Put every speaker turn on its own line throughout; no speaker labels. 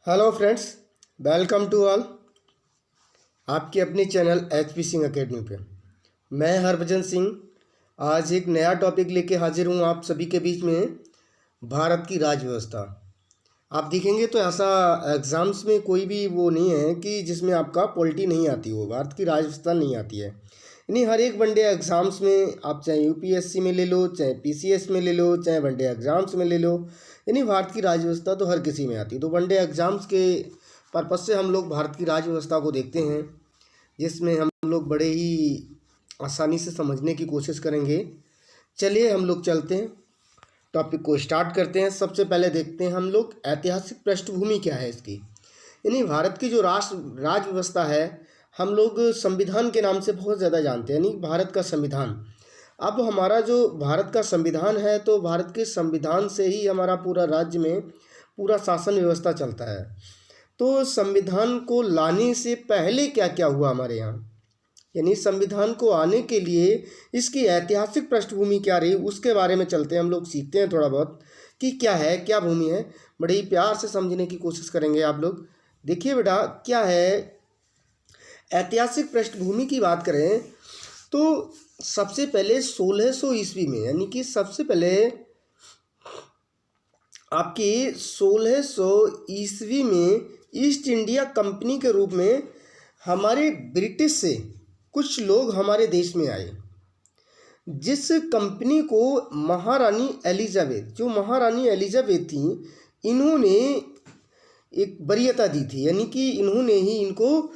Hello friends, welcome to all. आपके अपने channel HP Singh academy पे मैं हरभजन सिंह आज एक नया टॉपिक लेके हाजिर हूँ आप सभी के बीच में। भारत की राज्य व्यवस्था। आप देखेंगे तो ऐसा एग्ज़ाम्स में कोई भी वो नहीं है कि जिसमें आपका पॉलिटी नहीं आती हो, भारत की राज्य व्यवस्था नहीं आती है। यानी हर एक वनडे एग्ज़ाम्स में आप चाहे यूपीएससी में ले लो, चाहे पीसीएस में ले लो, चाहे वनडे एग्ज़ाम्स में ले लो, यानी भारत की राज्य व्यवस्था तो हर किसी में आती है। तो वनडे एग्ज़ाम्स के पर्पज़ से हम लोग भारत की राज्य व्यवस्था को देखते हैं, जिसमें हम लोग बड़े ही आसानी से समझने की कोशिश करेंगे। चलिए हम लोग चलते हैं, टॉपिक को स्टार्ट करते हैं। सबसे पहले देखते हैं हम लोग ऐतिहासिक पृष्ठभूमि क्या है इसकी। यानी भारत की जो राज्य व्यवस्था है, हम लोग संविधान के नाम से बहुत ज़्यादा जानते हैं, यानी भारत का संविधान। अब हमारा जो भारत का संविधान है, तो भारत के संविधान से ही हमारा पूरा राज्य में पूरा शासन व्यवस्था चलता है। तो संविधान को लाने से पहले क्या क्या हुआ हमारे यहाँ, यानी संविधान को आने के लिए इसकी ऐतिहासिक पृष्ठभूमि क्या रही, उसके बारे में चलते हैं। हम लोग सीखते हैं थोड़ा बहुत कि क्या है, क्या भूमि है। बड़े ही प्यार से समझने की कोशिश करेंगे आप लोग। देखिए बेटा, क्या है ऐतिहासिक पृष्ठभूमि की बात करें तो सबसे पहले 1600 ईस्वी में, यानी कि सबसे पहले आपकी 1600 ईस्वी में ईस्ट इंडिया कंपनी के रूप में हमारे ब्रिटिश से कुछ लोग हमारे देश में आए, जिस कंपनी को महारानी एलिजाबेथ, जो महारानी एलिजाबेथ थी, इन्होंने एक वरीयता दी थी। यानी कि इन्होंने ही इनको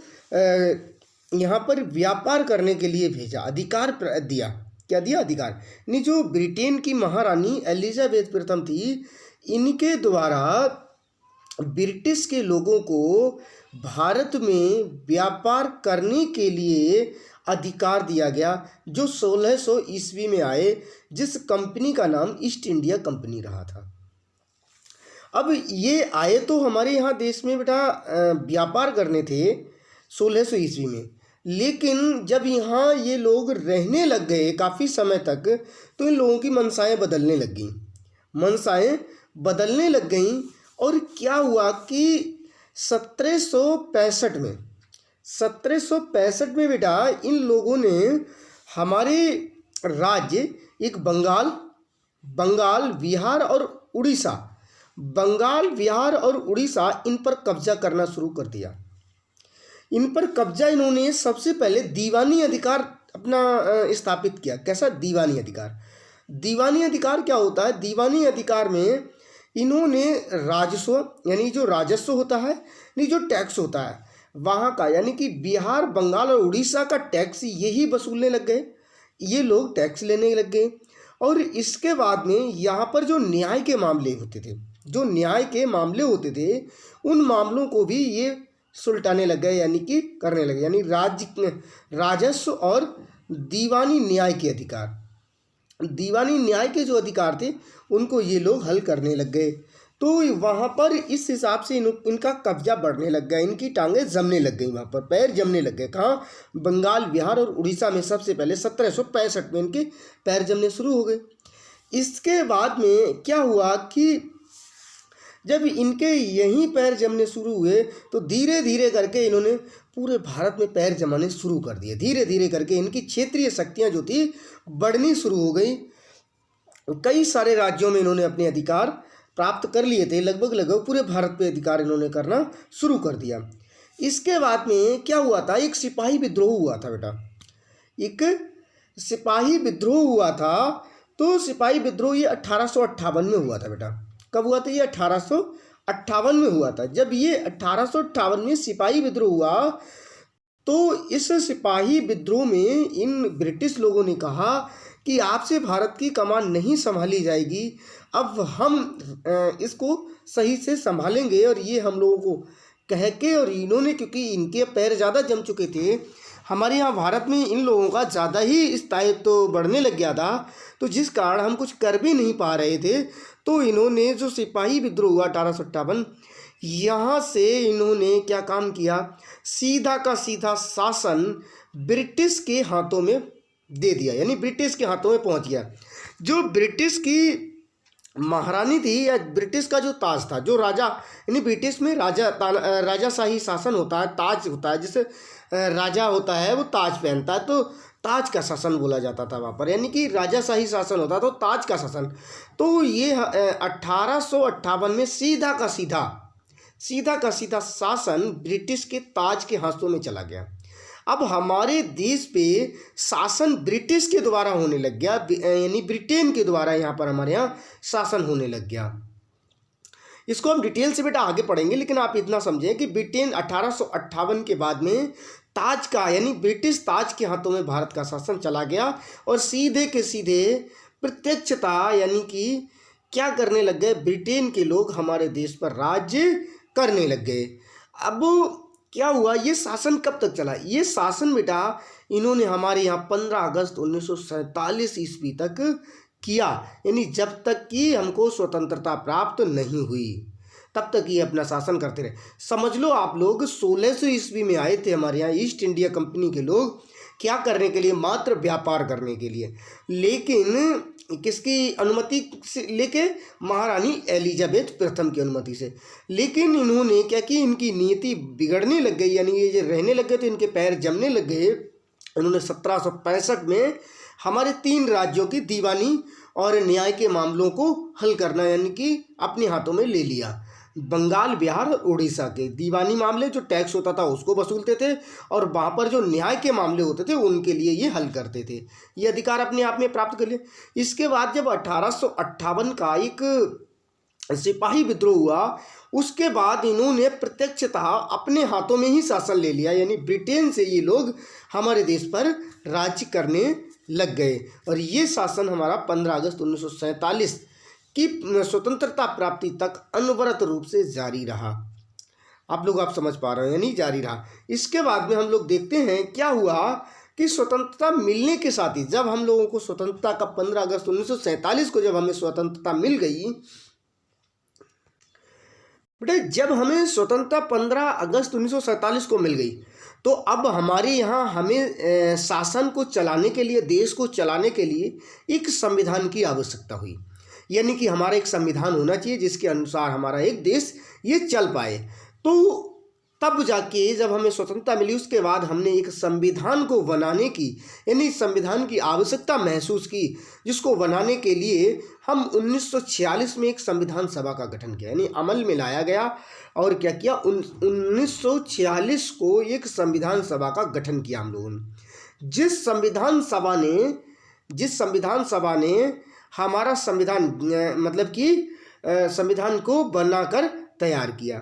यहाँ पर व्यापार करने के लिए भेजा, अधिकार दिया। क्या दिया? अधिकार। नहीं, जो ब्रिटेन की महारानी एलिजाबेथ प्रथम थी, इनके द्वारा ब्रिटिश के लोगों को भारत में व्यापार करने के लिए अधिकार दिया गया, जो 1600 ईस्वी में आए, जिस कंपनी का नाम ईस्ट इंडिया कंपनी रहा था। अब ये आए तो हमारे यहाँ देश में बेटा व्यापार करने थे 1600 ईस्वी में, लेकिन जब यहाँ ये लोग रहने लग गए काफ़ी समय तक, तो इन लोगों की मनसाएं बदलने लग गई, मनसाएं बदलने लग गईं। और क्या हुआ कि 1765 में बेटा इन लोगों ने हमारे राज्य, एक बंगाल, बिहार और उड़ीसा, बंगाल, बिहार और उड़ीसा, इन पर कब्जा करना शुरू कर दिया। इन पर कब्जा इन्होंने सबसे पहले दीवानी अधिकार अपना स्थापित किया। कैसा? दीवानी अधिकार। दीवानी अधिकार क्या होता है? दीवानी अधिकार में इन्होंने राजस्व, यानी जो राजस्व होता है, नहीं जो टैक्स होता है वहाँ का, यानी कि बिहार, बंगाल और उड़ीसा का टैक्स यही वसूलने लग गए। ये लोग टैक्स लेने लग गए। और इसके बाद में यहाँ पर जो न्याय के मामले होते थे, उन मामलों को भी ये सुलटाने लग गए, यानी कि करने लगे। यानी राजस्व और दीवानी न्याय के अधिकार, दीवानी न्याय के जो अधिकार थे, उनको ये लोग हल करने लग गए। तो वहाँ पर इस हिसाब से इनका कब्जा बढ़ने लग गया, इनकी टांगें जमने लग गई, वहाँ पर पैर जमने लग गए। कहाँ? बंगाल, बिहार और उड़ीसा में सबसे पहले 1765 में इनके पैर जमने शुरू हो गए। इसके बाद में क्या हुआ कि जब इनके यहीं पैर जमने शुरू हुए, तो धीरे धीरे करके इन्होंने पूरे भारत में पैर जमाने शुरू कर दिए। धीरे धीरे करके इनकी क्षेत्रीय शक्तियाँ जो थी बढ़नी शुरू हो गई। कई सारे राज्यों में इन्होंने अपने अधिकार प्राप्त कर लिए थे, लगभग पूरे भारत पे अधिकार इन्होंने करना शुरू कर दिया। इसके बाद में क्या हुआ था? एक सिपाही विद्रोह हुआ था बेटा, एक सिपाही विद्रोह हुआ था। तो सिपाही विद्रोह ये 1858 में हुआ था बेटा। कब हुआ था? ये 1858 में हुआ था। जब ये 1858 में सिपाही विद्रोह हुआ, तो इस सिपाही विद्रोह में इन ब्रिटिश लोगों ने कहा कि आपसे भारत की कमान नहीं संभाली जाएगी, अब हम इसको सही से संभालेंगे। और ये हम लोगों को कह के, और इन्होंने, क्योंकि इनके पैर ज़्यादा जम चुके थे, हमारे यहाँ भारत में इन लोगों का ज़्यादा ही स्थायित्व तो बढ़ने लग गया था, तो जिस कारण हम कुछ कर भी नहीं पा रहे थे। तो इन्होंने जो सिपाही विद्रोह हुआ 1858, यहाँ से इन्होंने क्या काम किया? सीधा का सीधा शासन ब्रिटिश के हाथों में दे दिया, यानी ब्रिटिश के हाथों में पहुँच गया। जो ब्रिटिश की महारानी थी या ब्रिटिश का जो ताज था, जो राजा, यानी ब्रिटिश में राजाशाही शासन होता है, ताज होता है, जिसे राजा होता है वो ताज पहनता है, तो ताज का शासन बोला जाता था वहाँ पर, यानी कि राजाशाही शासन होता तो ताज का शासन। तो ये 1858 में सीधा का सीधा शासन ब्रिटिश के ताज के हाथों में चला गया। अब हमारे देश पे शासन ब्रिटिश के द्वारा होने लग गया, यानी ब्रिटेन के द्वारा यहाँ पर हमारे यहाँ शासन होने लग गया। इसको हम डिटेल से बेटा आगे पढ़ेंगे, लेकिन आप इतना समझें कि ब्रिटेन 1858 के बाद में ताज का, यानी ब्रिटिश ताज के हाथों में भारत का शासन चला गया और सीधे के सीधे प्रत्यक्षता, यानी कि क्या करने लग गए, ब्रिटेन के लोग हमारे देश पर राज्य करने लग गए। अब क्या हुआ, ये शासन कब तक चला? ये शासन बेटा इन्होंने हमारे यहाँ 15 अगस्त 1947 ईस्वी तक किया, यानी जब तक कि हमको स्वतंत्रता प्राप्त नहीं हुई तब तक ये अपना शासन करते रहे। समझ लो आप लोग 1600 ईस्वी में आए थे हमारे यहाँ ईस्ट इंडिया कंपनी के लोग, क्या करने के लिए? मात्र व्यापार करने के लिए, लेकिन किसकी अनुमति से लेके? महारानी एलिजाबेथ प्रथम की अनुमति से। लेकिन इन्होंने क्या कि इनकी नीति बिगड़ने लग गई, यानी ये जो रहने लग गए तो इनके पैर जमने लग गए। इन्होंने 1765 में हमारे 3 राज्यों की दीवानी और न्याय के मामलों को हल करना, यानी कि अपने हाथों में ले लिया। बंगाल, बिहार और उड़ीसा के दीवानी मामले, जो टैक्स होता था उसको वसूलते थे, और वहाँ पर जो न्याय के मामले होते थे उनके लिए ये हल करते थे। ये अधिकार अपने आप में प्राप्त कर लिए। इसके बाद जब 1858 का एक सिपाही विद्रोह हुआ, उसके बाद इन्होंने प्रत्यक्षतः अपने हाथों में ही शासन ले लिया, यानी ब्रिटेन से ये लोग हमारे देश पर राज्य करने लग गए। और ये शासन हमारा 15 अगस्त 1947 की स्वतंत्रता प्राप्ति तक अनवरत रूप से जारी रहा। आप समझ पा रहे हैं, यानी जारी रहा। इसके बाद में हम लोग देखते हैं क्या हुआ कि स्वतंत्रता मिलने के साथ ही, जब हम लोगों को स्वतंत्रता का 15 अगस्त 1947 को जब हमें स्वतंत्रता मिल गई बेटे, जब हमें स्वतंत्रता 15 अगस्त 1947 को मिल गई, तो अब हमारे यहाँ हमें शासन को चलाने के लिए, देश को चलाने के लिए एक संविधान की आवश्यकता हुई। यानी कि हमारा एक संविधान होना चाहिए जिसके अनुसार हमारा एक देश ये चल पाए। तो तब जाके जब हमें स्वतंत्रता मिली, उसके बाद हमने एक संविधान को बनाने की, यानी संविधान की आवश्यकता महसूस की, जिसको बनाने के लिए हम 1946 में एक संविधान सभा का गठन किया, यानी अमल में लाया गया। और क्या किया, 1946 को एक संविधान सभा का गठन किया हम लोगों ने। जिस संविधान सभा ने हमारा संविधान मतलब कि संविधान को बनाकर तैयार किया।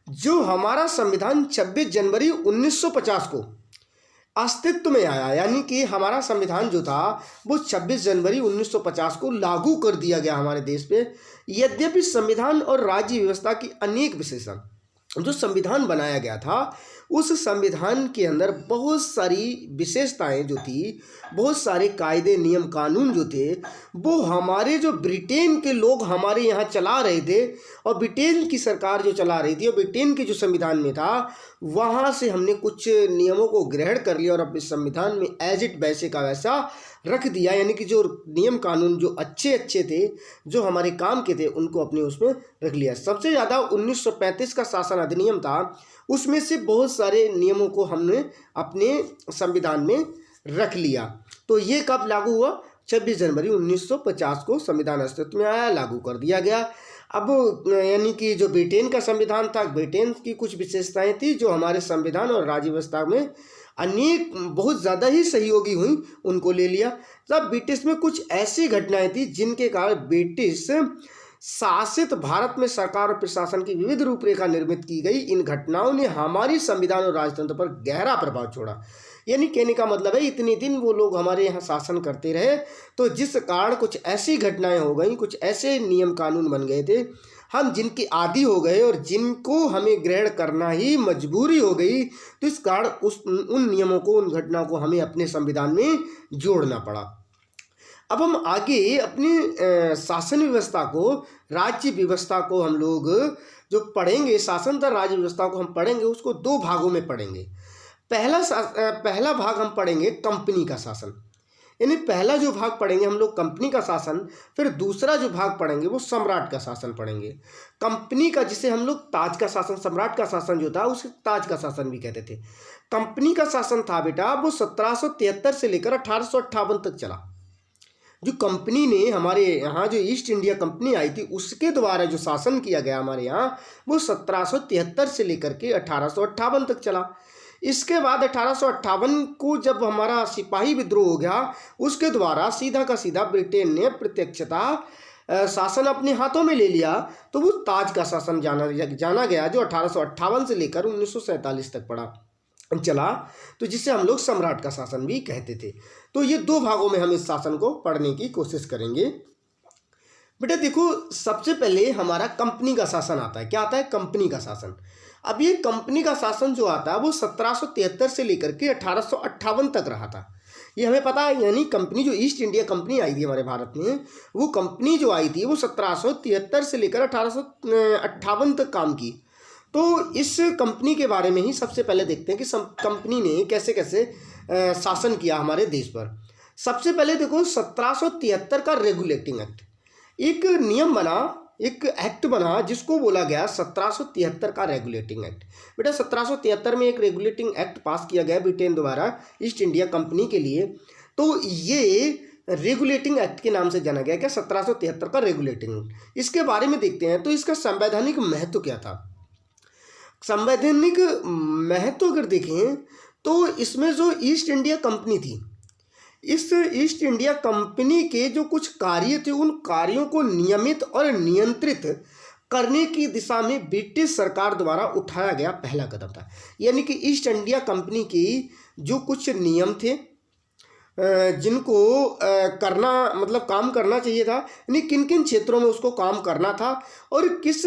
जो हमारा संविधान 26 जनवरी 1950 को अस्तित्व में आया, यानी कि हमारा संविधान जो था वो 26 जनवरी 1950 को लागू कर दिया गया हमारे देश पे। यद्यपि संविधान और राज्य व्यवस्था की अनेक विशेषण, जो संविधान बनाया गया था उस संविधान के अंदर बहुत सारी विशेषताएं जो थी, बहुत सारे कायदे नियम कानून जो थे, वो हमारे जो ब्रिटेन के लोग हमारे यहाँ चला रहे थे, और ब्रिटेन की सरकार जो चला रही थी, और ब्रिटेन के जो संविधान में था, वहाँ से हमने कुछ नियमों को ग्रहण कर लिया और अपने संविधान में एज इट वैसे का वैसा रख दिया। यानी कि जो नियम कानून जो अच्छे थे, जो हमारे काम के थे, उनको अपने उसमें रख लिया। सबसे ज़्यादा 1935 का शासन अधिनियम था, उसमें से बहुत सारे नियमों को हमने अपने संविधान में रख लिया। तो ये कब लागू हुआ? 26 जनवरी 1950 को संविधान अस्तित्व में आया, लागू कर दिया गया। अब यानी कि जो ब्रिटेन का संविधान था, ब्रिटेन की कुछ विशेषताएं थी जो हमारे संविधान और राज्य व्यवस्था में अनेक बहुत ज़्यादा ही सहयोगी हुई, उनको ले लिया। तब ब्रिटिश में कुछ ऐसी घटनाएं थी जिनके कारण ब्रिटिश शासित भारत में सरकार और प्रशासन की विविध रूपरेखा निर्मित की गई। इन घटनाओं ने हमारी संविधान और राजतंत्र पर गहरा प्रभाव छोड़ा। यानी कहने का मतलब है, इतने दिन वो लोग हमारे यहाँ शासन करते रहे, तो जिस कारण कुछ ऐसी घटनाएं हो गई, कुछ ऐसे नियम कानून बन गए थे, हम जिनके आदी हो गए और जिनको हमें ग्रहण करना ही मजबूरी हो गई। तो इस कारण उन नियमों को, उन घटनाओं को हमें अपने संविधान में जोड़ना पड़ा। अब हम आगे अपनी शासन व्यवस्था को, राज्य व्यवस्था को हम लोग जो पढ़ेंगे, शासन तथा राज्य व्यवस्था को हम पढ़ेंगे, उसको 2 भागों में पढ़ेंगे। पहला भाग हम पढ़ेंगे कंपनी का शासन। यानी पहला जो भाग पढ़ेंगे हम लोग कंपनी का शासन, फिर दूसरा जो भाग पढ़ेंगे वो सम्राट का शासन पढ़ेंगे। कंपनी का, जिसे हम लोग ताज का शासन, सम्राट का शासन जो था उसे ताज का शासन भी कहते थे। कंपनी का शासन था बेटा वो 1773 से लेकर 1858 तक चला। जो कंपनी ने हमारे यहाँ, जो ईस्ट इंडिया कंपनी आई थी, उसके द्वारा जो शासन किया गया हमारे यहाँ, वो 1773 से लेकर के 1858 तक चला। इसके बाद 1858 को जब हमारा सिपाही विद्रोह हो गया, उसके द्वारा सीधा का सीधा ब्रिटेन ने प्रत्यक्षतः शासन अपने हाथों में ले लिया, तो वो ताज का शासन जाना गया, जो 1858 से लेकर 1947 तक चला, तो जिसे हम लोग सम्राट का शासन भी कहते थे। तो ये दो भागों में हम इस शासन को पढ़ने की कोशिश करेंगे। बेटा देखो, सबसे पहले हमारा कंपनी का शासन आता है। क्या आता है? कंपनी का शासन। अब ये कंपनी का शासन जो आता है वो 1773 से लेकर के 1858 तक रहा था, ये हमें पता है। यानी कंपनी, जो ईस्ट इंडिया कंपनी आई थी हमारे भारत में, वो कंपनी जो आई थी वो 1773 से लेकर 1858 तक काम की। तो इस कंपनी के बारे में ही सबसे पहले देखते हैं कि कंपनी ने कैसे कैसे शासन किया हमारे देश पर। सबसे पहले देखो, 1773 का रेगुलेटिंग एक्ट, एक नियम बना, एक एक्ट बना, जिसको बोला गया 1773 का रेगुलेटिंग एक्ट। बेटा 1773 में एक रेगुलेटिंग एक्ट पास किया गया ब्रिटेन द्वारा ईस्ट इंडिया कंपनी के लिए। तो ये रेगुलेटिंग एक्ट के नाम से जाना गया। क्या? 1773 का रेगुलेटिंग। इसके बारे में देखते हैं तो इसका संवैधानिक महत्व क्या था। संवैधानिक महत्व अगर देखें तो इसमें जो ईस्ट इंडिया कंपनी थी, इस ईस्ट इंडिया कंपनी के जो कुछ कार्य थे, उन कार्यों को नियमित और नियंत्रित करने की दिशा में ब्रिटिश सरकार द्वारा उठाया गया पहला कदम था। यानी कि ईस्ट इंडिया कंपनी की जो कुछ नियम थे, जिनको करना, मतलब काम करना चाहिए था, यानी किन किन क्षेत्रों में उसको काम करना था और किस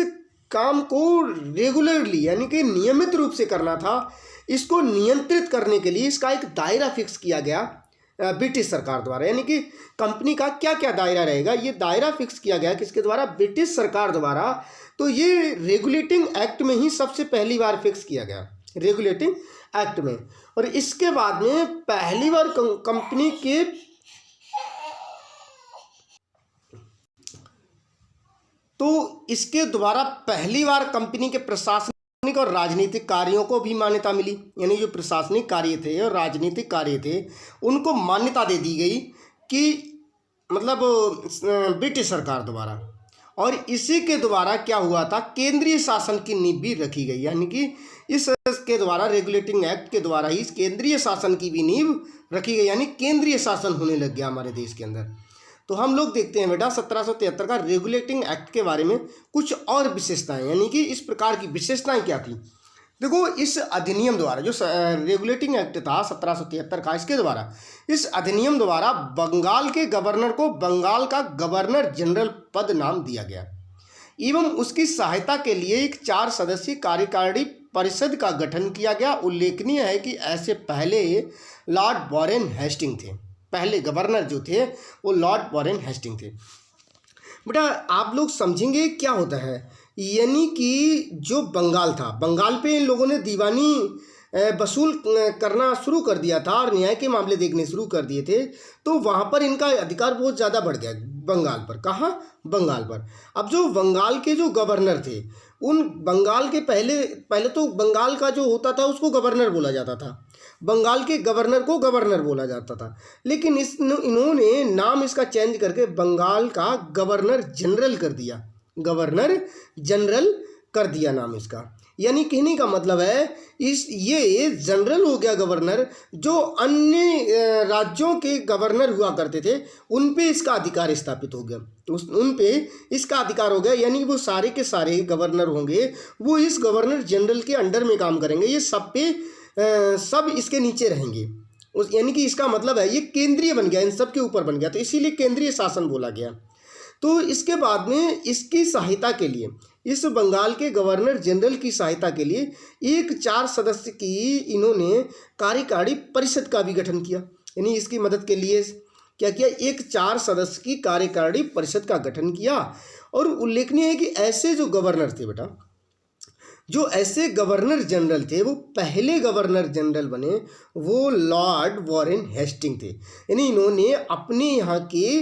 काम को रेगुलरली, यानी कि नियमित रूप से करना था, इसको नियंत्रित करने के लिए इसका एक दायरा फिक्स किया गया ब्रिटिश सरकार द्वारा। यानी कि कंपनी का क्या क्या दायरा रहेगा, ये दायरा फिक्स किया गया किसके द्वारा? ब्रिटिश सरकार द्वारा। तो ये रेगुलेटिंग एक्ट में ही सबसे पहली बार फिक्स किया गया, रेगुलेटिंग एक्ट में। और इसके बाद में पहली बार कंपनी के इसके द्वारा पहली बार कंपनी के प्रशासनिक और राजनीतिक कार्यों को भी मान्यता मिली। यानी जो प्रशासनिक कार्य थे और राजनीतिक कार्य थे, उनको मान्यता दे दी गई कि मतलब ब्रिटिश सरकार द्वारा। और इसी के द्वारा क्या हुआ था? केंद्रीय शासन की नींव भी रखी गई। यानी कि इसके द्वारा, रेगुलेटिंग एक्ट के द्वारा ही केंद्रीय शासन की भी नींव रखी गई, यानी केंद्रीय शासन होने लग गया हमारे देश के अंदर। तो हम लोग देखते हैं बेटा 1773 का रेगुलेटिंग एक्ट के बारे में कुछ और विशेषताएं, यानी कि इस प्रकार की विशेषताएं क्या थी। देखो, इस अधिनियम द्वारा, जो रेगुलेटिंग एक्ट था 1773 का, इसके द्वारा, इस अधिनियम द्वारा बंगाल के गवर्नर को बंगाल का गवर्नर जनरल पद नाम दिया गया एवं उसकी सहायता के लिए एक 4 सदस्यीय कार्यकारिणी परिषद का गठन किया गया। उल्लेखनीय है कि ऐसे पहले लॉर्ड वॉरेन हेस्टिंग थे। पहले गवर्नर जो थे वो लॉर्ड वॉरेन हेस्टिंग थे। बेटा आप लोग समझेंगे क्या होता है। यानी कि जो बंगाल था, बंगाल पे इन लोगों ने दीवानी वसूल करना शुरू कर दिया था और न्याय के मामले देखने शुरू कर दिए थे। तो वहाँ पर इनका अधिकार बहुत ज़्यादा बढ़ गया बंगाल पर। कहाँ? बंगाल पर। अब जो बंगाल के जो गवर्नर थे, उन बंगाल के पहले तो बंगाल का जो होता था उसको गवर्नर बोला जाता था, बंगाल के गवर्नर को गवर्नर बोला जाता था। लेकिन इन्होंने नाम इसका चेंज करके बंगाल का गवर्नर जनरल कर दिया, गवर्नर जनरल कर दिया नाम इसका। यानी कहने का मतलब है ये जनरल हो गया गवर्नर। जो अन्य राज्यों के गवर्नर हुआ करते थे उन पे इसका अधिकार स्थापित हो गया, उन पे इसका अधिकार हो गया। यानी वो सारे के सारे गवर्नर होंगे, वो इस गवर्नर जनरल के अंडर में काम करेंगे, ये सब पे सब इसके नीचे रहेंगे। यानी कि इसका मतलब है ये केंद्रीय बन गया, इन सब के ऊपर बन गया, तो इसीलिए केंद्रीय शासन बोला गया। तो इसके बाद में इसकी सहायता के लिए, इस बंगाल के गवर्नर जनरल की सहायता के लिए एक 4 सदस्य की इन्होंने कार्यकारिणी परिषद का भी गठन किया। यानी इसकी मदद के लिए क्या किया? एक 4 सदस्य की कार्यकारिणी परिषद का गठन किया। और उल्लेखनीय है कि ऐसे जो गवर्नर थे बेटा, जो ऐसे गवर्नर जनरल थे, वो पहले गवर्नर जनरल बने वो लॉर्ड वॉरेन हेस्टिंग थे। यानी इन्होंने अपने यहाँ के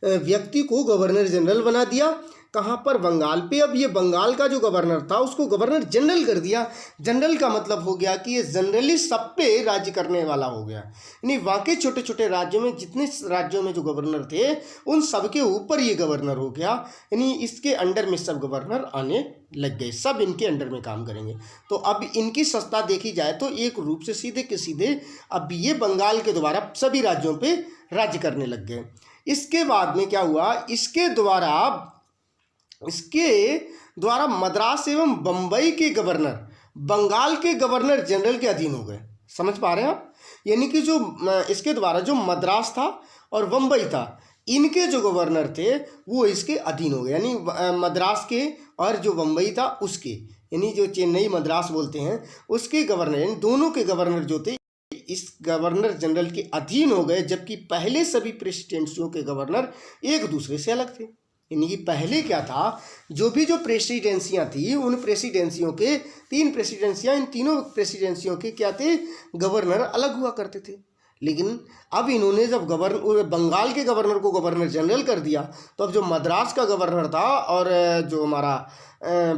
व्यक्ति को गवर्नर जनरल बना दिया। कहाँ पर? बंगाल पे। अब ये बंगाल का जो गवर्नर था उसको गवर्नर जनरल कर दिया। जनरल का मतलब हो गया कि ये जनरली सब पे राज्य करने वाला हो गया। यानी वाकई छोटे छोटे राज्यों में, जितने राज्यों में जो गवर्नर थे उन सब के ऊपर ये गवर्नर हो गया। यानी इसके अंडर में सब गवर्नर आने लग गए, सब इनके अंडर में काम करेंगे। तो अब इनकी सत्ता देखी जाए तो एक रूप से सीधे के सीधे अब ये बंगाल के द्वारा सभी राज्यों पे राज्य करने लग गए। इसके बाद में क्या हुआ? इसके द्वारा मद्रास एवं बम्बई के गवर्नर बंगाल के गवर्नर जनरल के अधीन हो गए। समझ पा रहे हैं आप? यानी कि जो इसके द्वारा जो मद्रास था और बम्बई था, इनके जो गवर्नर थे वो इसके अधीन हो गए। यानी मद्रास के और जो बम्बई था उसके, यानी जो चेन्नई मद्रास बोलते हैं उसके गवर्नर, यानी दोनों के गवर्नर जो थे इस गवर्नर जनरल के अधीन हो गए। जबकि पहले सभी प्रेसिडेंसियों के गवर्नर एक दूसरे से अलग थे। यानी कि पहले क्या था, जो प्रेसिडेंसियां थी उन प्रेसिडेंसियों के 3 प्रेसिडेंसियां, इन तीनों प्रेसिडेंसियों के क्या थे? गवर्नर अलग हुआ करते थे। लेकिन अब इन्होंने जब बंगाल के गवर्नर को गवर्नर जनरल कर दिया, तो अब जो मद्रास का गवर्नर था और जो हमारा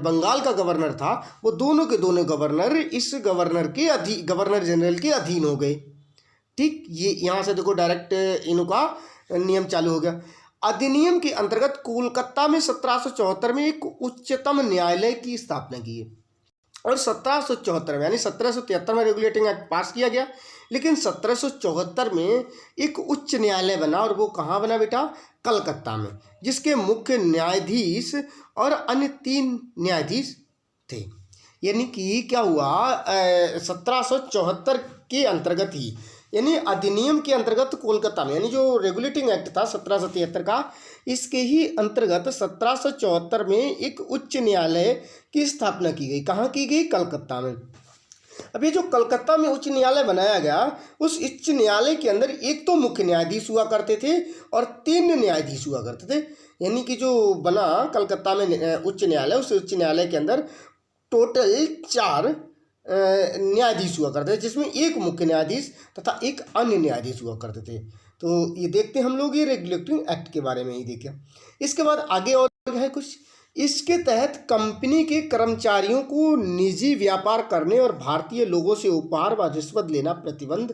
बंगाल का गवर्नर था, वो दोनों के दोनों गवर्नर इस गवर्नर जनरल के अधीन हो गए। ठीक, ये यहाँ से देखो डायरेक्ट इनका नियम चालू हो गया। अधिनियम के अंतर्गत कोलकाता में 1774 में एक उच्चतम न्यायालय की स्थापना की है। और 1774 में, यानी 1773 में रेगुलेटिंग एक्ट पास किया गया, लेकिन 1774 में एक उच्च न्यायालय बना। और वो कहाँ बना बेटा? कलकत्ता में, जिसके मुख्य न्यायाधीश और अन्य 3 न्यायाधीश थे। यानी कि क्या हुआ, 1774 के अंतर्गत ही, यानी अधिनियम के अंतर्गत कोलकाता में, यानी जो रेगुलेटिंग एक्ट था 1773 का, इसके ही अंतर्गत 1774 में एक उच्च न्यायालय की स्थापना की गई। कहाँ की गई? कलकत्ता में। अब ये जो कलकत्ता में उच्च न्यायालय बनाया गया, उस उच्च न्यायालय के अंदर एक तो मुख्य न्यायाधीश हुआ करते थे और 3 न्यायाधीश हुआ करते थे। यानी कि जो बना कलकत्ता में उच्च न्यायालय, उस उच्च न्यायालय के अंदर टोटल 4 न्यायाधीश हुआ करते थे, जिसमें एक मुख्य न्यायाधीश तथा एक अन्य न्यायाधीश हुआ करते थे। तो ये देखते हैं हम लोग, ये रेगुलेटिंग एक्ट के बारे में ही देखें। इसके बाद आगे और है कुछ। इसके तहत कंपनी के कर्मचारियों को निजी व्यापार करने और भारतीय लोगों से उपहार व रिश्वत लेना प्रतिबंध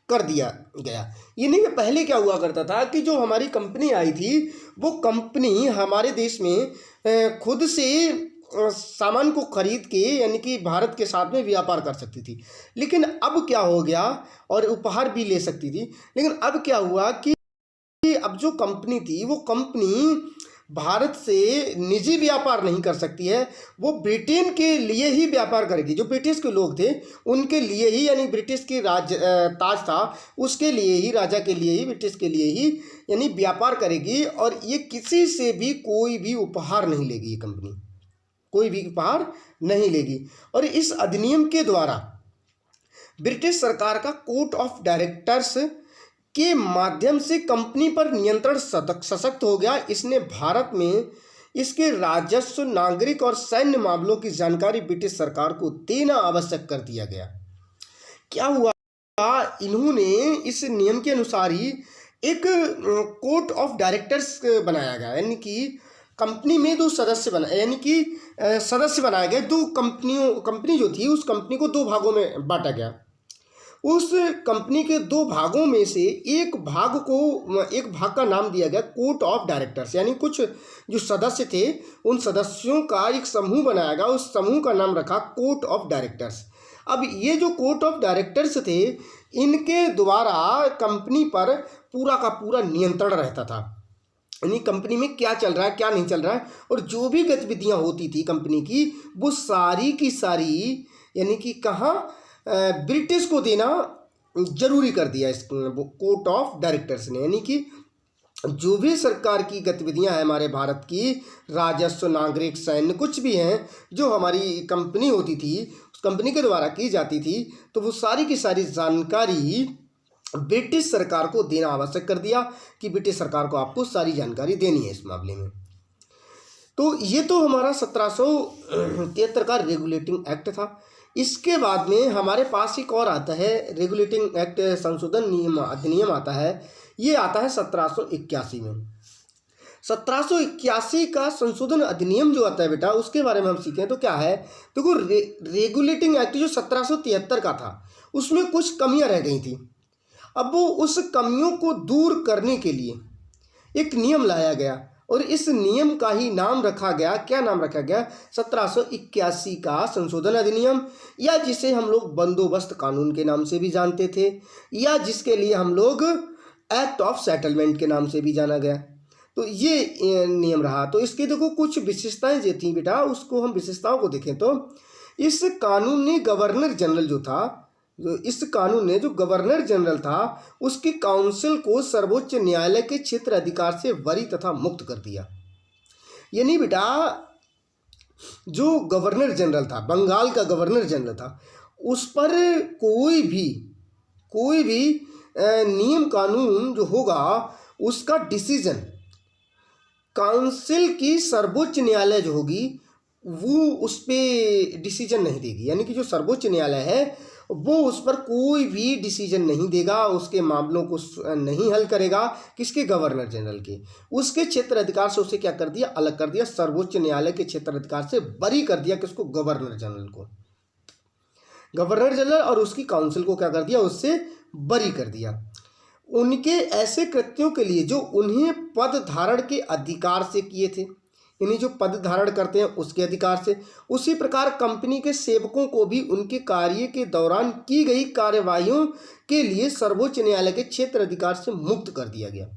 कर दिया गया। यानी कि पहले क्या हुआ करता था कि जो हमारी कंपनी आई थी, वो कंपनी हमारे देश में खुद से सामान को खरीद के, यानी कि भारत के साथ में व्यापार कर सकती थी। लेकिन अब क्या हो गया, और उपहार भी ले सकती थी। लेकिन अब क्या हुआ कि अब जो कंपनी थी, वो कंपनी भारत से निजी व्यापार नहीं कर सकती है, वो ब्रिटेन के लिए ही व्यापार करेगी। जो ब्रिटिश के लोग थे उनके लिए ही, यानी ब्रिटिश की ताज था उसके लिए ही, राजा के लिए ही, ब्रिटिश के लिए ही, यानी व्यापार करेगी। और ये किसी से भी कोई भी उपहार नहीं लेगी, ये कंपनी कोई भी उपहार नहीं लेगी। और इस अधिनियम के द्वारा ब्रिटिश सरकार का कोर्ट ऑफ डायरेक्टर्स के माध्यम से कंपनी पर नियंत्रण सशक्त हो गया। इसने भारत में इसके राजस्व, नागरिक और सैन्य मामलों की जानकारी ब्रिटिश सरकार को देना आवश्यक कर दिया गया। क्या हुआ, इन्होंने इस नियम के अनुसार ही एक कोर्ट ऑफ डायरेक्टर्स बनाया गया। यानी कि कंपनी में 2 सदस्य बनाए, यानी कि सदस्य बनाए गए। 2 कंपनी जो थी, उस कंपनी को 2 भागों में बांटा गया। उस कंपनी के 2 भागों में से एक भाग का नाम दिया गया कोर्ट ऑफ डायरेक्टर्स। यानी कुछ जो सदस्य थे, उन सदस्यों का एक समूह बनाया गया, उस समूह का नाम रखा कोर्ट ऑफ डायरेक्टर्स। अब ये जो कोर्ट ऑफ डायरेक्टर्स थे, इनके द्वारा कंपनी पर पूरा का पूरा नियंत्रण रहता था। यानी कंपनी में क्या चल रहा है, क्या नहीं चल रहा है, और जो भी गतिविधियां होती थी कंपनी की, वो सारी की सारी, यानी कि कहाँ, ब्रिटिश को देना जरूरी कर दिया इस कोर्ट ऑफ डायरेक्टर्स ने। यानी कि जो भी सरकार की गतिविधियां हैं हमारे भारत की, राजस्व, नागरिक, सैन्य, कुछ भी हैं, जो हमारी कंपनी होती थी, उस कंपनी के द्वारा की जाती थी, तो वो सारी की सारी जानकारी ब्रिटिश सरकार को देना आवश्यक कर दिया कि ब्रिटिश सरकार को आपको सारी जानकारी देनी है इस मामले में। तो ये तो हमारा 1773 का रेगुलेटिंग एक्ट था। इसके बाद में हमारे पास एक और आता है रेगुलेटिंग एक्ट, संशोधन नियम अधिनियम आता है। ये आता है 1781 में। 1781 का संशोधन अधिनियम जो आता है बेटा, उसके बारे में हम सीखें तो क्या है, देखो रेगुलेटिंग एक्ट जो 1773 का था उसमें कुछ कमियां रह गई थी। अब वो उस कमियों को दूर करने के लिए एक नियम लाया गया और इस नियम का ही नाम रखा गया, क्या नाम रखा गया, 1781 का संशोधन अधिनियम, या जिसे हम लोग बंदोबस्त कानून के नाम से भी जानते थे, या जिसके लिए हम लोग एक्ट ऑफ सेटलमेंट के नाम से भी जाना गया। तो ये नियम रहा। तो इसकी देखो कुछ विशेषताएं जो थी बेटा, उसको हम विशेषताओं को देखें तो इस कानून ने गवर्नर जनरल जो था, इस कानून ने जो गवर्नर जनरल था उसकी काउंसिल को सर्वोच्च न्यायालय के क्षेत्र अधिकार से वरी तथा मुक्त कर दिया। यानी बेटा जो गवर्नर जनरल था, बंगाल का गवर्नर जनरल था, उस पर कोई भी नियम कानून जो होगा उसका डिसीजन काउंसिल की सर्वोच्च न्यायालय जो होगी वो उस पर डिसीजन नहीं देगी। यानी कि जो सर्वोच्च न्यायालय है वो उस पर कोई भी डिसीजन नहीं देगा, उसके मामलों को नहीं हल करेगा। किसके? गवर्नर जनरल के। उसके क्षेत्र अधिकार से उसे क्या कर दिया? अलग कर दिया। सर्वोच्च न्यायालय के क्षेत्र अधिकार से बरी कर दिया। किसको? गवर्नर जनरल को। गवर्नर जनरल और उसकी काउंसिल को क्या कर दिया? उससे बरी कर दिया। उनके ऐसे कृत्यों के लिए जो उन्हें पद धारण के अधिकार से किए थे, यानी जो पद धारण करते हैं उसके अधिकार से, उसी प्रकार कंपनी के सेवकों को भी उनके कार्य के दौरान की गई कार्यवाहियों के लिए सर्वोच्च न्यायालय के क्षेत्र अधिकार से मुक्त कर दिया गया।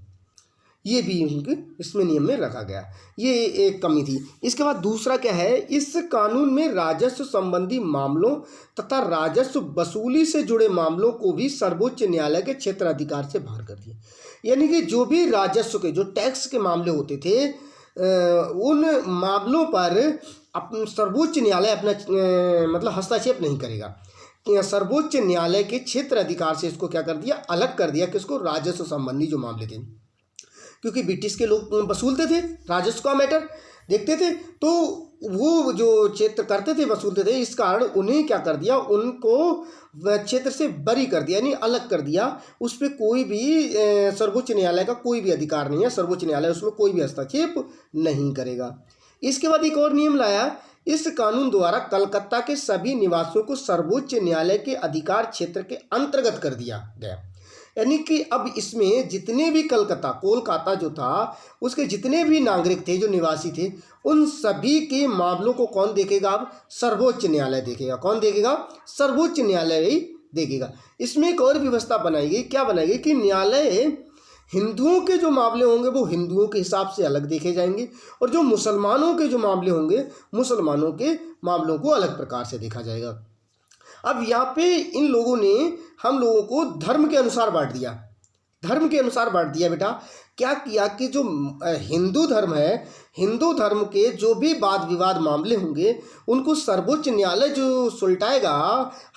ये भी उनके इसमें नियम में रखा गया। ये एक कमी थी। इसके बाद दूसरा क्या है, इस कानून में राजस्व संबंधी मामलों तथा राजस्व वसूली से जुड़े मामलों को भी सर्वोच्च न्यायालय के क्षेत्र अधिकार से बाहर कर दिया। यानी कि जो भी राजस्व के, जो टैक्स के मामले होते थे, उन मामलों पर सर्वोच्च न्यायालय अपना मतलब हस्तक्षेप नहीं करेगा। सर्वोच्च न्यायालय के क्षेत्र अधिकार से इसको क्या कर दिया? अलग कर दिया। किसको? राजस्व संबंधी जो मामले थे, क्योंकि ब्रिटिश के लोग वसूलते थे, राजस्व का मैटर देखते थे, तो वो जो क्षेत्र करते थे, वसूलते थे, इस कारण उन्हें क्या कर दिया? उनको क्षेत्र से बरी कर दिया, यानी अलग कर दिया। उस पर कोई भी सर्वोच्च न्यायालय का कोई भी अधिकार नहीं है। सर्वोच्च न्यायालय उसमें कोई भी हस्तक्षेप नहीं करेगा। इसके बाद एक और नियम लाया। इस कानून द्वारा कलकत्ता के सभी निवासियों को सर्वोच्च न्यायालय के अधिकार क्षेत्र के अंतर्गत कर दिया गया। यानी कि अब इसमें जितने भी कोलकाता जो था उसके जितने भी नागरिक थे, जो निवासी थे, उन सभी के मामलों को कौन देखेगा? अब सर्वोच्च न्यायालय देखेगा। कौन देखेगा? सर्वोच्च न्यायालय ही देखेगा। इसमें एक और व्यवस्था बनाई गई। क्या बनाई गई? कि न्यायालय हिंदुओं के जो मामले होंगे वो हिंदुओं के हिसाब से अलग देखे जाएंगे, और जो मुसलमानों के जो मामले होंगे मुसलमानों के मामलों को अलग प्रकार से देखा जाएगा। अब यहाँ पे इन लोगों ने हम लोगों को धर्म के अनुसार बांट दिया। धर्म के अनुसार बांट दिया बेटा। क्या किया कि जो हिंदू धर्म है, हिंदू धर्म के जो भी वाद विवाद मामले होंगे उनको सर्वोच्च न्यायालय जो सुलटाएगा,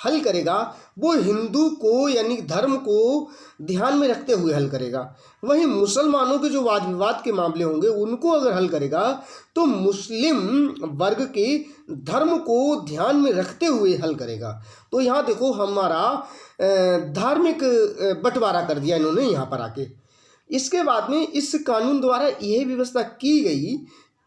हल करेगा, वो हिंदू को यानी धर्म को ध्यान में रखते हुए हल करेगा। वहीं मुसलमानों के जो वाद विवाद के मामले होंगे उनको अगर हल करेगा तो मुस्लिम वर्ग के धर्म को ध्यान में रखते हुए हल करेगा। तो यहाँ देखो हमारा धार्मिक बंटवारा कर दिया इन्होंने यहाँ पर आके। इसके बाद में इस कानून द्वारा यह व्यवस्था की गई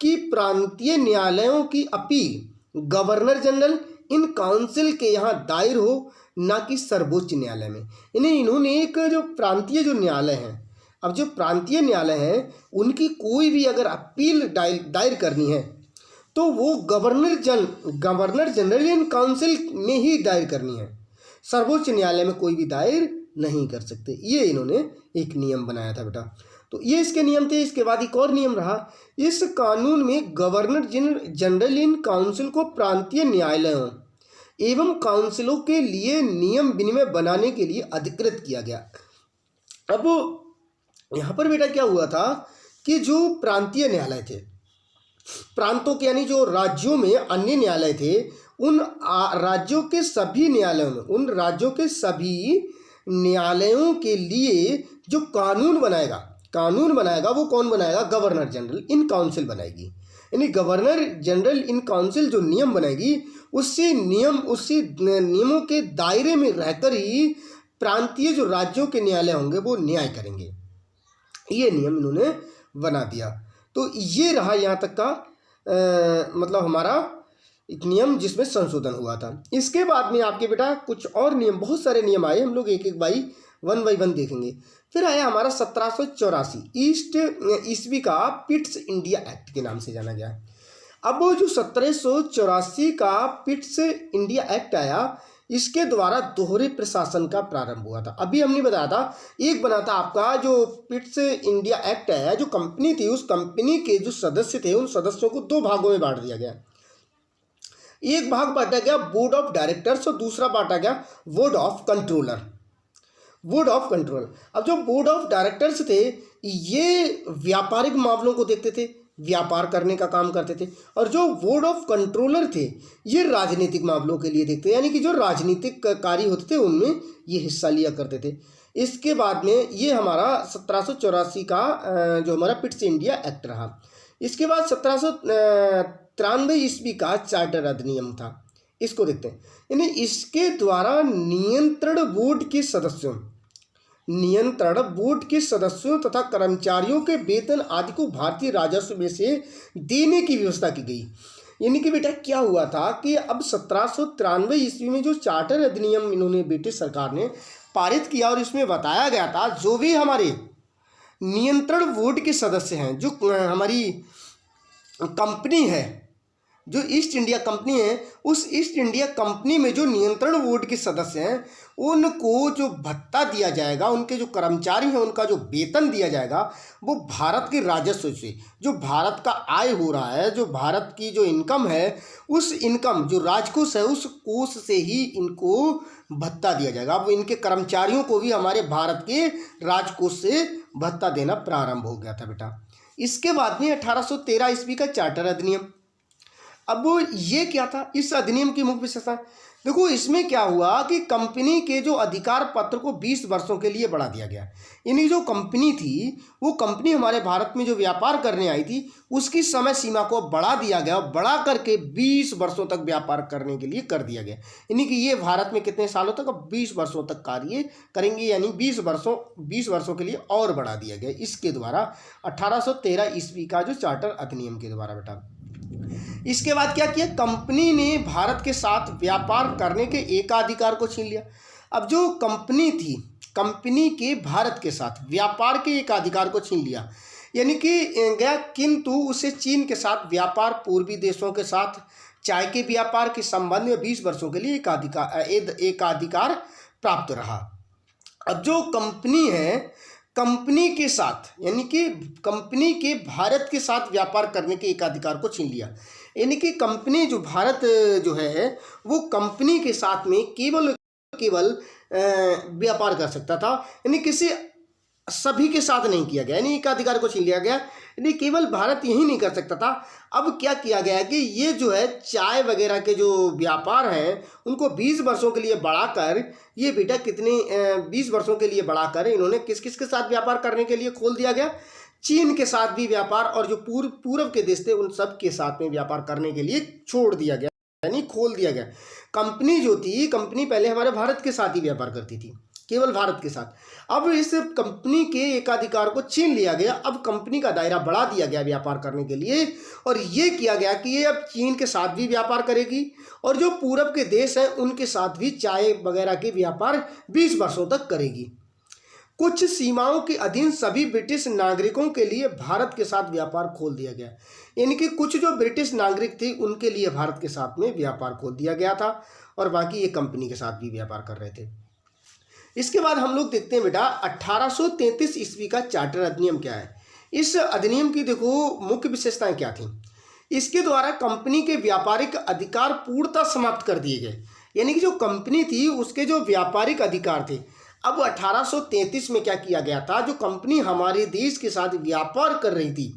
कि प्रांतीय न्यायालयों की appeal governor general in council के यहाँ दायर हो, ना कि सर्वोच्च न्यायालय में। इन्होंने एक जो प्रांतीय जो न्यायालय हैं, अब जो प्रांतीय न्यायालय हैं उनकी कोई भी अगर अपील दायर करनी है तो वो गवर्नर जनरल इन काउंसिल में ही दायर करनी है। सर्वोच्च न्यायालय में कोई भी दायर नहीं कर सकते। ये इन्होंने एक नियम बनाया था बेटा। तो ये इसके नियम थे। इसके बाद एक और नियम रहा। इस कानून में गवर्नर जनरल इन काउंसिल को प्रांतीय न्यायालयों एवं काउंसिलों के लिए नियम विनिमय बनाने के लिए अधिकृत किया गया। अब यहाँ पर बेटा क्या हुआ था कि जो प्रांतीय न्यायालय थे, प्रांतों के यानी जो राज्यों में अन्य न्यायालय थे, उन राज्यों के सभी न्यायालयों में, उन राज्यों के सभी न्यायालयों के लिए जो कानून बनाएगा वो कौन बनाएगा? गवर्नर जनरल इन काउंसिल बनाएगी। यानी गवर्नर जनरल इन काउंसिल जो नियम बनाएगी उसी नियमों के दायरे में रहकर ही प्रांतीय जो राज्यों के न्यायालय होंगे वो न्याय करेंगे। ये नियम इन्होंने बना दिया। तो ये रहा यहाँ तक का मतलब हमारा एक नियम जिसमें संशोधन हुआ था। इसके बाद में आपके बेटा कुछ और नियम, बहुत सारे नियम आए, हम लोग एक एक वन बाई वन देखेंगे। फिर आया हमारा 1784 ईस्ट ईस्वी का पिट्स इंडिया एक्ट के नाम से जाना गया। अब वो जो 1784 का पिट्स इंडिया एक्ट आया, इसके द्वारा दोहरे प्रशासन का प्रारंभ हुआ था। अभी हमने बताया था एक बना था आपका जो पिट्स इंडिया एक्ट आया, जो कंपनी थी उस कंपनी के जो सदस्य थे उन सदस्यों को दो भागों में बांट दिया गया। एक भाग बांटा गया बोर्ड ऑफ डायरेक्टर्स और दूसरा बांटा गया बोर्ड ऑफ कंट्रोलर। अब जो बोर्ड ऑफ डायरेक्टर्स थे ये व्यापारिक मामलों को देखते थे, व्यापार करने का काम करते थे, और जो बोर्ड ऑफ कंट्रोलर थे ये राजनीतिक मामलों के लिए देखते, यानी कि जो राजनीतिक कार्य होते थे उनमें ये हिस्सा लिया करते थे। इसके बाद में ये हमारा 1784 का जो हमारा पिट्स इंडिया एक्ट रहा। इसके बाद 1793 ईस्वी का चार्टर अधिनियम था, इसको देखते हैं। यानी इसके द्वारा नियंत्रण बोर्ड के सदस्यों तथा कर्मचारियों के वेतन आदि को भारतीय राजस्व में से देने की व्यवस्था की गई। यानी कि बेटा क्या हुआ था कि अब 1793 ईस्वी में जो चार्टर अधिनियम इन्होंने ब्रिटिश सरकार ने पारित किया और इसमें बताया गया था जो भी हमारे नियंत्रण बोर्ड के सदस्य हैं, जो हमारी कंपनी है, जो ईस्ट इंडिया कंपनी है, उस ईस्ट इंडिया कंपनी में जो नियंत्रण बोर्ड के सदस्य हैं उनको जो भत्ता दिया जाएगा, उनके जो कर्मचारी हैं उनका जो वेतन दिया जाएगा वो भारत के राजस्व से, जो भारत का आय हो रहा है, जो भारत की जो इनकम है, उस इनकम जो राजकोष है उस कोष से ही इनको भत्ता दिया जाएगा। अब इनके कर्मचारियों को भी हमारे भारत के राजकोष से भत्ता देना प्रारंभ हो गया था बेटा। इसके बाद में 1813 ईस्वी का चार्टर अधिनियम। अब ये क्या था, इस अधिनियम की मुख्य विशेषता देखो, इसमें क्या हुआ कि कंपनी के जो अधिकार पत्र को 20 वर्षों के लिए बढ़ा दिया गया। यानी जो कंपनी थी वो कंपनी हमारे भारत में जो व्यापार करने आई थी उसकी समय सीमा को बढ़ा दिया गया, बढ़ा करके 20 वर्षों तक व्यापार करने के लिए कर दिया गया। यानी कि ये भारत में कितने सालों तक, अब 20 वर्षों तक कार्य करेंगे, यानी 20 वर्षों के लिए और बढ़ा दिया गया इसके द्वारा 1813 ईस्वी का जो चार्टर अधिनियम के द्वारा बेटा। इसके बाद क्या किया, कंपनी ने भारत के साथ व्यापार करने के एकाधिकार को छीन लिया। अब जो कंपनी थी, कंपनी के भारत के साथ व्यापार के एकाधिकार को छीन लिया, यानी कि गया, किंतु उसे चीन के साथ व्यापार, पूर्वी देशों के साथ चाय के व्यापार के संबंध में 20 वर्षों के लिए एकाधिकार प्राप्त रहा। अब जो कंपनी है, कंपनी के साथ यानी कि कंपनी के भारत के साथ व्यापार करने के एकाधिकार को छीन लिया। यानी कि कंपनी जो भारत जो है वो कंपनी के साथ में केवल व्यापार कर सकता था, यानी किसी सभी के साथ नहीं किया गया, यानी एकाधिकार को छीन लिया गया, यानी केवल भारत यही नहीं कर सकता था। अब क्या किया गया कि ये जो है चाय वगैरह के जो व्यापार हैं उनको 20 वर्षों के लिए बढ़ाकर, ये बेटा कितने 20 वर्षों के लिए बढ़ाकर इन्होंने किस किस के साथ व्यापार करने के लिए खोल दिया गया, चीन के साथ भी व्यापार, और जो पूर्व के देश थे उन सब के साथ में व्यापार करने के लिए छोड़ दिया गया, यानी खोल दिया गया। कंपनी जो थी, कंपनी पहले हमारे भारत के साथ ही व्यापार करती थी, केवल भारत के साथ। अब इस कंपनी के एकाधिकार को छीन लिया गया, अब कंपनी का दायरा बढ़ा दिया गया व्यापार करने के लिए, और ये किया गया कि ये अब चीन के साथ भी व्यापार करेगी और जो पूरब के देश हैं उनके साथ भी चाय वगैरह के व्यापार 20 वर्षों तक करेगी। कुछ सीमाओं के अधीन सभी ब्रिटिश नागरिकों के लिए भारत के साथ व्यापार खोल दिया गया, यानी कि कुछ जो ब्रिटिश नागरिक थे उनके लिए भारत के साथ में व्यापार खोल दिया गया था, और बाकी ये कंपनी के साथ भी व्यापार कर रहे थे। इसके बाद हम लोग देखते हैं बेटा 1833 ईस्वी का चार्टर अधिनियम क्या है। इस अधिनियम की देखो मुख्य विशेषताएं क्या थी। इसके द्वारा कंपनी के व्यापारिक अधिकार पूर्णतः समाप्त कर दिए गए, यानी कि जो कंपनी थी उसके जो व्यापारिक अधिकार थे, अब 1833 में क्या किया गया था, जो कंपनी हमारे देश के साथ व्यापार कर रही थी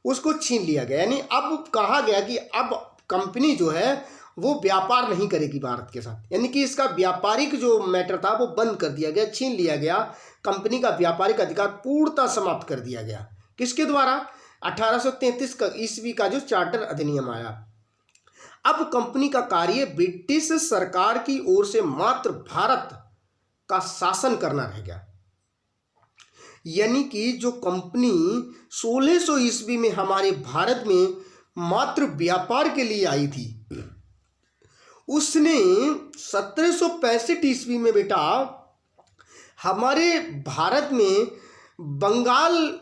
उसको छीन लिया गया। यानी अब कहा गया कि अब कंपनी जो है वो व्यापार नहीं करेगी भारत के साथ, यानी कि इसका व्यापारिक जो मैटर था वो बंद कर दिया गया, छीन लिया गया। कंपनी का व्यापारिक अधिकार पूर्णतः समाप्त कर दिया गया। किसके द्वारा, 1833 का ईस्वी का जो चार्टर अधिनियम आया। अब कंपनी का कार्य ब्रिटिश सरकार की ओर से मात्र भारत का शासन करना रह गया। यानी कि जो कंपनी 1600 ईस्वी में हमारे भारत में मात्र व्यापार के लिए आई थी, उसने 1765 ईस्वी में बेटा हमारे भारत में बंगाल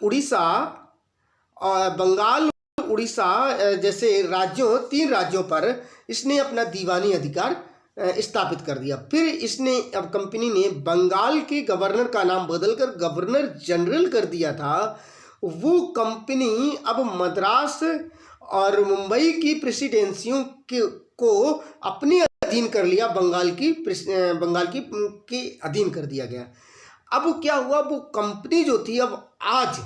उड़ीसा जैसे राज्यों 3 राज्यों पर इसने अपना दीवानी अधिकार स्थापित कर दिया। फिर इसने अब कंपनी ने बंगाल के गवर्नर का नाम बदलकर गवर्नर जनरल कर दिया था। वो कंपनी अब मद्रास और मुंबई की प्रेसिडेंसियों को अपने अधीन कर लिया, बंगाल के अधीन कर दिया गया। अब क्या हुआ, वो कंपनी जो थी अब आज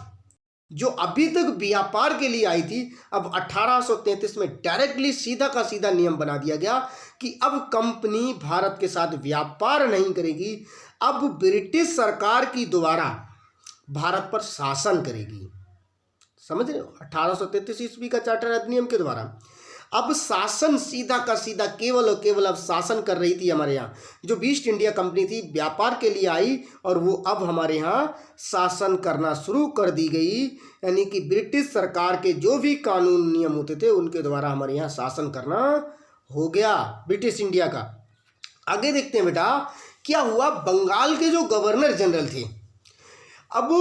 जो अभी तक व्यापार के लिए आई थी, अब 1833 में डायरेक्टली सीधा का सीधा नियम बना दिया गया कि अब कंपनी भारत के साथ व्यापार नहीं करेगी, अब ब्रिटिश सरकार की द्वारा भारत पर शासन करेगी। समझ रहे हो, 1833 ईस्वी का चार्टर अधिनियम के द्वारा अब शासन सीधा का सीधा केवल और केवल अब शासन कर रही थी हमारे यहाँ। जो ईस्ट इंडिया कंपनी थी व्यापार के लिए आई और वो अब हमारे यहाँ शासन करना शुरू कर दी गई। यानी कि ब्रिटिश सरकार के जो भी कानून नियम होते थे उनके द्वारा हमारे यहाँ शासन करना हो गया ब्रिटिश इंडिया का। आगे देखते हैं बेटा क्या हुआ। बंगाल के जो गवर्नर जनरल थे, अब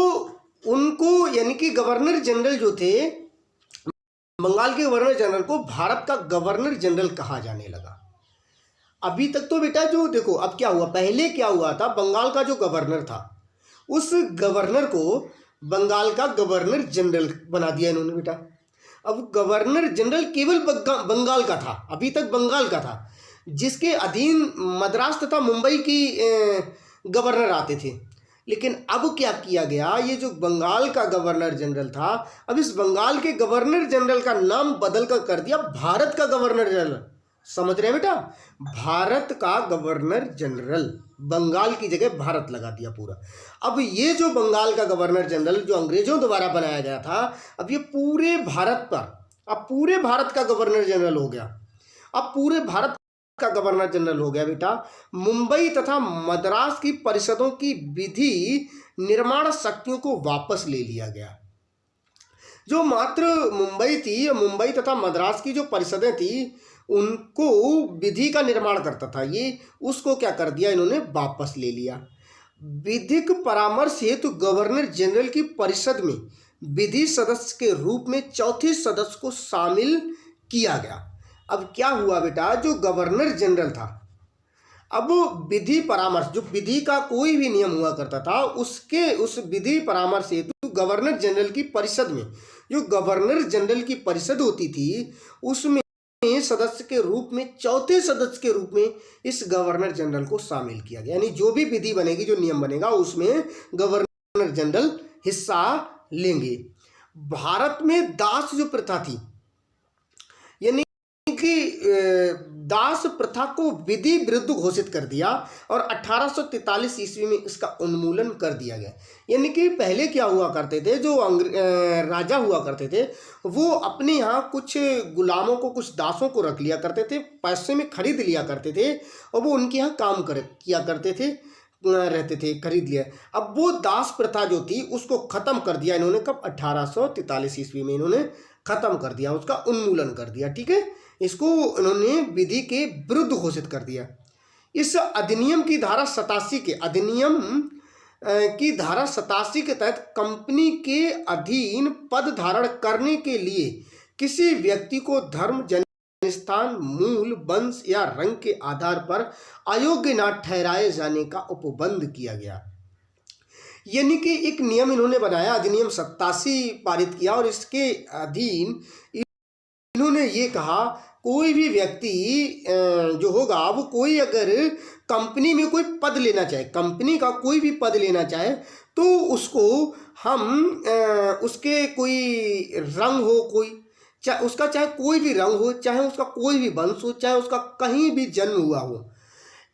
उनको यानी कि गवर्नर जनरल जो थे, बंगाल के गवर्नर जनरल को भारत का गवर्नर जनरल कहा जाने लगा। अभी तक तो बेटा जो देखो अब क्या हुआ, पहले क्या हुआ था, बंगाल का जो गवर्नर था उस गवर्नर को बंगाल का गवर्नर जनरल बना दिया इन्होंने बेटा। अब गवर्नर जनरल केवल बंगाल का था, अभी तक बंगाल का था, जिसके अधीन मद्रास तथा मुंबई की गवर्नर आते थे। लेकिन अब क्या किया गया, ये जो बंगाल का गवर्नर जनरल था, अब इस बंगाल के गवर्नर जनरल का नाम बदल कर दिया भारत का गवर्नर जनरल। समझ रहे हैं बेटा, भारत का गवर्नर जनरल, बंगाल की जगह भारत लगा दिया पूरा। अब ये जो बंगाल का गवर्नर जनरल जो अंग्रेजों द्वारा बनाया गया था, अब ये पूरे भारत पर, अब पूरे भारत का गवर्नर जनरल हो गया। अब पूरे भारत का गवर्नर जनरल हो गया बेटा। मुंबई तथा मद्रास की परिषदों की विधि निर्माण शक्तियों को वापस ले लिया गया। जो मात्र मुंबई थी, मुंबई तथा मद्रास की जो परिषदें थी उनको विधि का निर्माण करता था ये, उसको क्या कर दिया इन्होंने, वापस ले लिया। विधिक परामर्श हेतु गवर्नर जनरल की परिषद में विधि सदस्य के रूप में चौथे सदस्य को शामिल किया गया। अब क्या हुआ बेटा, जो गवर्नर जनरल था, अब विधि परामर्श, जो विधि का कोई भी नियम हुआ करता था उसके उस विधि परामर्श हेतु गवर्नर जनरल की परिषद में, जो गवर्नर जनरल की परिषद होती थी उसमें सदस्य के रूप में, चौथे सदस्य के रूप में इस गवर्नर जनरल को शामिल किया गया। यानी जो भी विधि बनेगी, जो नियम बनेगा उसमें गवर्नर जनरल हिस्सा लेंगे। भारत में दास जो प्रथा थी, यानी कि दास प्रथा को विधि विरुद्ध घोषित कर दिया और 1843 ईस्वी में इसका उन्मूलन कर दिया गया। यानी कि पहले क्या हुआ करते थे, जो राजा हुआ करते थे वो अपने यहाँ कुछ गुलामों को, कुछ दासों को रख लिया करते थे, पैसे में खरीद लिया करते थे और वो उनके यहाँ काम किया करते थे, रहते थे, खरीद लिया। अब वो दास प्रथा जो थी उसको ख़त्म कर दिया इन्होंने। कब, 1843 ईस्वी में इन्होंने ख़त्म कर दिया, उसका उन्मूलन कर दिया। ठीक है, इसको इन्होंने विधि के विरुद्ध घोषित कर दिया। इस अधिनियम की धारा 87 के के तहत कंपनी के अधीन पद धारण करने के लिए किसी व्यक्ति को धर्म, जन्मस्थान, मूल, वंश या रंग के आधार पर अयोग्य न ठहराए जाने का उपबंध किया गया। यानी कि एक नियम इन्होंने बनाया, अधिनियम 87 पारित किया और इसके अधीन इन्होंने ये कहा कोई भी व्यक्ति जो होगा वो कोई अगर कंपनी में कोई पद लेना चाहे, कंपनी का कोई भी पद लेना चाहे तो उसको हम उसके कोई रंग हो, कोई चाहे उसका चाहे कोई भी रंग हो, चाहे उसका कोई भी वंश हो, चाहे उसका कहीं भी जन्म हुआ हो,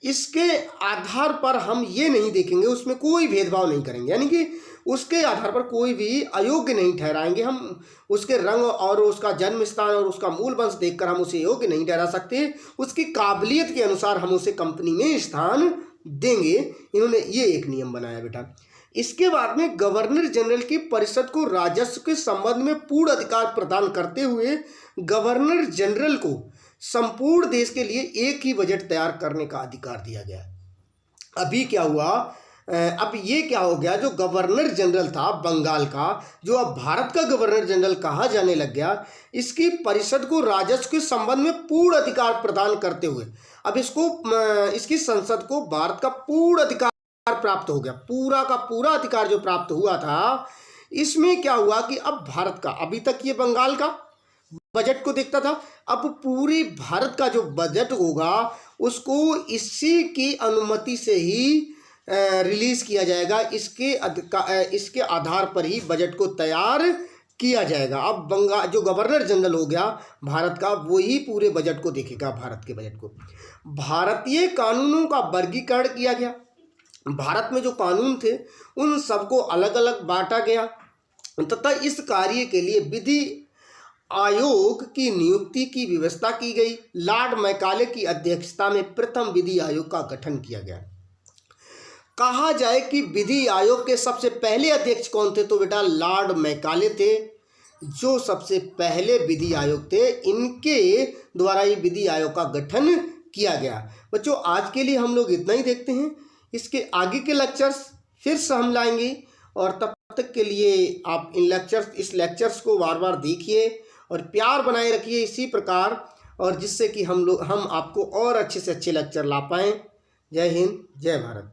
इसके आधार पर हम ये नहीं देखेंगे, उसमें कोई भेदभाव नहीं करेंगे। यानी कि उसके आधार पर कोई भी अयोग्य नहीं ठहराएंगे। हम उसके रंग और उसका जन्म स्थान और उसका मूल वंश देखकर हम उसे योग्य नहीं ठहरा सकते। उसकी काबिलियत के अनुसार हम उसे कंपनी में स्थान देंगे। इन्होंने ये एक नियम बनाया बेटा। इसके बाद में गवर्नर जनरल की परिषद को राजस्व के संबंध में पूर्ण अधिकार प्रदान करते हुए गवर्नर जनरल को संपूर्ण देश के लिए एक ही बजट तैयार करने का अधिकार दिया गया। अभी क्या हुआ, अब ये क्या हो गया, जो गवर्नर जनरल था बंगाल का, जो अब भारत का गवर्नर जनरल कहा जाने लग गया, इसकी परिषद को राजस्व के संबंध में पूर्ण अधिकार प्रदान करते हुए अब इसकी संसद को भारत का पूर्ण अधिकार प्राप्त हो गया। पूरा का पूरा अधिकार जो प्राप्त हुआ था, इसमें क्या हुआ कि अब भारत का, अभी तक ये बंगाल का बजट को देखता था, अब पूरी भारत का जो बजट होगा उसको इसी की अनुमति से ही रिलीज किया जाएगा। इसके आधार पर ही बजट को तैयार किया जाएगा। अब बंगाल जो गवर्नर जनरल हो गया भारत का, वो ही पूरे बजट को देखेगा, भारत के बजट को। भारतीय कानूनों का वर्गीकरण किया गया। भारत में जो कानून थे उन सबको अलग अलग बांटा गया तथा इस कार्य के लिए विधि आयोग की नियुक्ति की व्यवस्था की गई। लॉर्ड मैकाले की अध्यक्षता में प्रथम विधि आयोग का गठन किया गया। कहा जाए कि विधि आयोग के सबसे पहले अध्यक्ष कौन थे, तो बेटा लॉर्ड मैकाले थे, जो सबसे पहले विधि आयोग थे। इनके द्वारा ये विधि आयोग का गठन किया गया। बच्चों आज के लिए हम लोग इतना ही देखते हैं। इसके आगे के लेक्चर्स फिर से हम लाएंगे और तब तक के लिए आप इस लेक्चर्स को बार बार देखिए और प्यार बनाए रखिए इसी प्रकार, और जिससे कि हम आपको और अच्छे से अच्छे लेक्चर ला पाएँ। जय हिंद, जय भारत।